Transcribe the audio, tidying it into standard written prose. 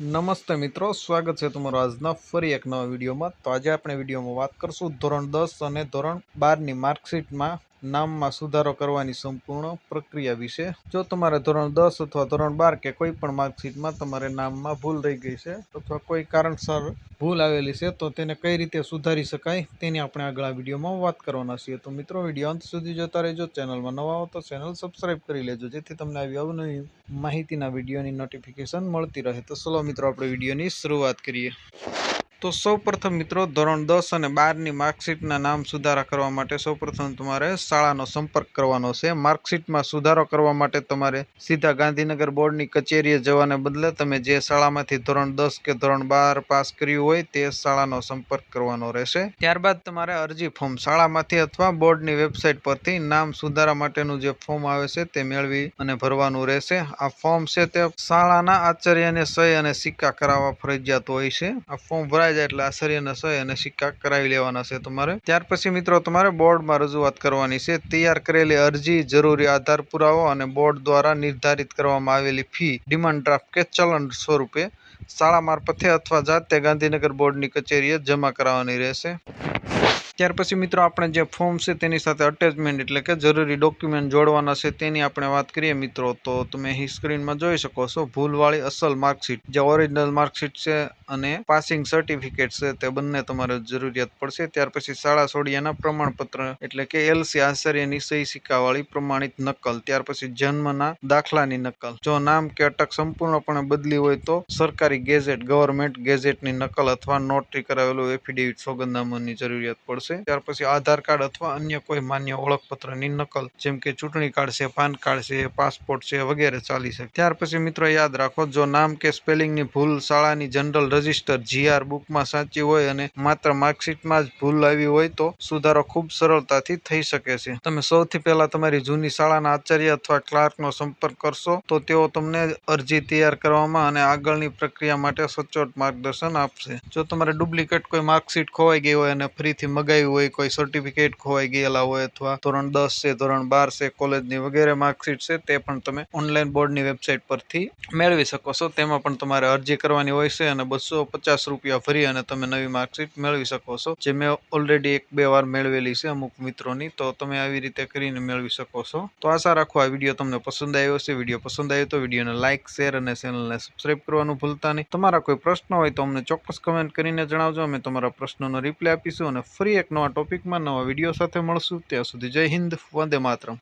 નમસ્તે મિત્રો, સ્વાગત છે તમારું આજના ફરી એક નવા વિડીયોમાં. તો આજે આપણે વિડીયોમાં વાત કરશું ધોરણ 10 અને ધોરણ 12ની માર્કશીટમાં નામમાં સુધારો કરવાની સંપૂર્ણ પ્રક્રિયા વિશે. જો તમારે ધોરણ 10 અથવા ધોરણ 12 કે કોઈ પણ માર્કશીટમાં તમારે નામમાં ભૂલ રહી ગઈ છે અથવા કોઈ કારણસર ભૂલ આવેલી છે તો તેને કઈ રીતે સુધારી શકાય તેની આપણે આગળ આ વિડીયોમાં વાત કરવાના છીએ. તો મિત્રો, વિડીયો અંત સુધી જોતા રહેજો. ચેનલમાં નવા હો તો ચેનલ સબસ્ક્રાઈબ કરી લેજો, જેથી તમને આવી અવનવી માહિતીના વિડીયોની નોટિફિકેશન મળતી રહે. તો ચલો મિત્રો, આપણે વિડીયોની શરૂઆત કરીએ. તો સૌપ્રથમ મિત્રો, ધોરણ 10 અને 12ની માર્કશીટના નામ સુધારા કરવા માટે સૌપ્રથમ તમારે શાળાનો સંપર્ક કરવાનો છે. માર્કશીટમાં સુધારો કરવા માટે તમારે સીધા ગાંધીનગર બોર્ડની કચેરીએ જવાને બદલે તમે જે શાળામાંથી ધોરણ 10 કે ધોરણ 12 પાસ કર્યું હોય તે શાળાનો સંપર્ક કરવાનો રહેશે. ત્યારબાદ તમારે અરજી ફોર્મ શાળામાંથી અથવા બોર્ડની વેબસાઇટ પરથી નામ સુધારા માટેનું જે ફોર્મ આવે છે તે મેળવી અને ભરવાનું રહેશે. આ ફોર્મ છે તે શાળાના આચાર્યને સહી અને સિક્કા કરાવવા ફરજિયાત હોય છે. આ ફોર્મ ભરાય જાય એટલે આચાર્યને સહી અને સિક્કા કરાવી લેવાના છે તમારે. ત્યાર પછી મિત્રો, તમારે બોર્ડમાં રજૂઆત કરવાની છે. તૈયાર કરેલી અરજી, જરૂરી આધાર પુરાવો અને બોર્ડ દ્વારા નિર્ધારિત કરવામાં આવેલી ફી ડિમાન્ડ ડ્રાફ્ટ કે ચલણ સ્વરૂપે શાળા મારફતે અથવા જાતે ગાંધીનગર બોર્ડની કચેરીએ જમા કરાવવાની રહેશે. ત્યાર પછી મિત્રો, આપણે જે ફોર્મ છે તેની સાથે અટેચમેન્ટ એટલે કે જરૂરી ડોક્યુમેન્ટ જોડવાના છે તેની આપણે વાત કરીએ મિત્રો. તો તમે અહીં સ્ક્રીનમાં જોઈ શકો છો ભૂલવાળી અસલ માર્કશીટ, જે ઓરિજિનલ માર્કશીટ છે અને પાસિંગ સર્ટિફિકેટ છે તે બંને તમારે જરૂરિયાત પડશે. ત્યાર પછી શાળા છોડ્યાના પ્રમાણપત્ર એટલે કે LC, આચાર્યની સહી સિક્કાવાળી પ્રમાણિત નકલ. ત્યાર પછી જન્મના દાખલાની નકલ. જો નામ કે અટક સંપૂર્ણપણે બદલી હોય તો સરકારી ગેઝેટ, ગવર્મેન્ટ ગેઝેટની નકલ અથવા નોટરી કરાવેલું એફિડેવિટ સોગંદનામાની જરૂરિયાત પડશે. ત્યાર પછી આધાર કાર્ડ અથવા અન્ય કોઈ માન્ય ઓળખપત્રની નકલ, જેમ કે ચૂંટણી કાર્ડ છે, પાન કાર્ડ છે, પાસપોર્ટ છે વગેરે ચાલી શકે. ત્યાર પછી મિત્રો, યાદ રાખો, જો નામ કે સ્પેલિંગની ભૂલ શાળાની જનરલ રજિસ્ટર GR બુકમાં સાચી હોય અને માત્ર માર્કશીટમાં જ ભૂલ આવી હોય તો સુધારો ખૂબ સરળતાથી થઈ શકે છે. તમે સૌથી પહેલા તમારી જૂની શાળાના આચાર્ય અથવા ક્લાર્કનો સંપર્ક કરશો તો તેઓ તમને અરજી તૈયાર કરવામાં અને આગળની પ્રક્રિયા માટે સચોટ માર્ગદર્શન આપશે. જો તમારે ડુપ્લિકેટ કોઈ માર્કશીટ ખોવાઈ ગઈ હોય અને ફરીથી મગાવી હોય, કોઈ સર્ટિફિકેટ ખોવાઈ ગયેલા હોય અથવા ધોરણ 10 છે, ધોરણ 12 છે, કોલેજની વગેરે માર્કશીટ છે તે પણ તમે ઓનલાઈન બોર્ડની વેબસાઇટ પરથી મેળવી શકો છો. તેમાં પણ તમારે અરજી કરવાની હોય છે અને 250 રૂપિયા ભરી અને તમે નવી માર્કશીટ મેળવી શકો છો, જે મેં ઓલરેડી 1-2 વાર મેળવેલી છે અમુક મિત્રોની. તો તમે આવી રીતે કરીને મેળવી શકો છો. તો આશા રાખો આ વિડીયો તમને પસંદ આવ્યો હશે. વિડીયો પસંદ આવ્યો તો વિડીયોને લાઇક, શેર અને ચેનલને સબસ્ક્રાઈબ કરવાનું ભૂલતા નહીં. તમારા કોઈ પ્રશ્ન હોય તો અમને ચોક્કસ કમેન્ટ કરીને જણાવજો. અમે તમારા પ્રશ્નોનો રિપ્લાય આપીશું અને ફરી એક નવા ટોપિકમાં નવા વિડીયો સાથે મળશું. ત્યાં સુધી જય હિન્દ, વંદે માતરમ.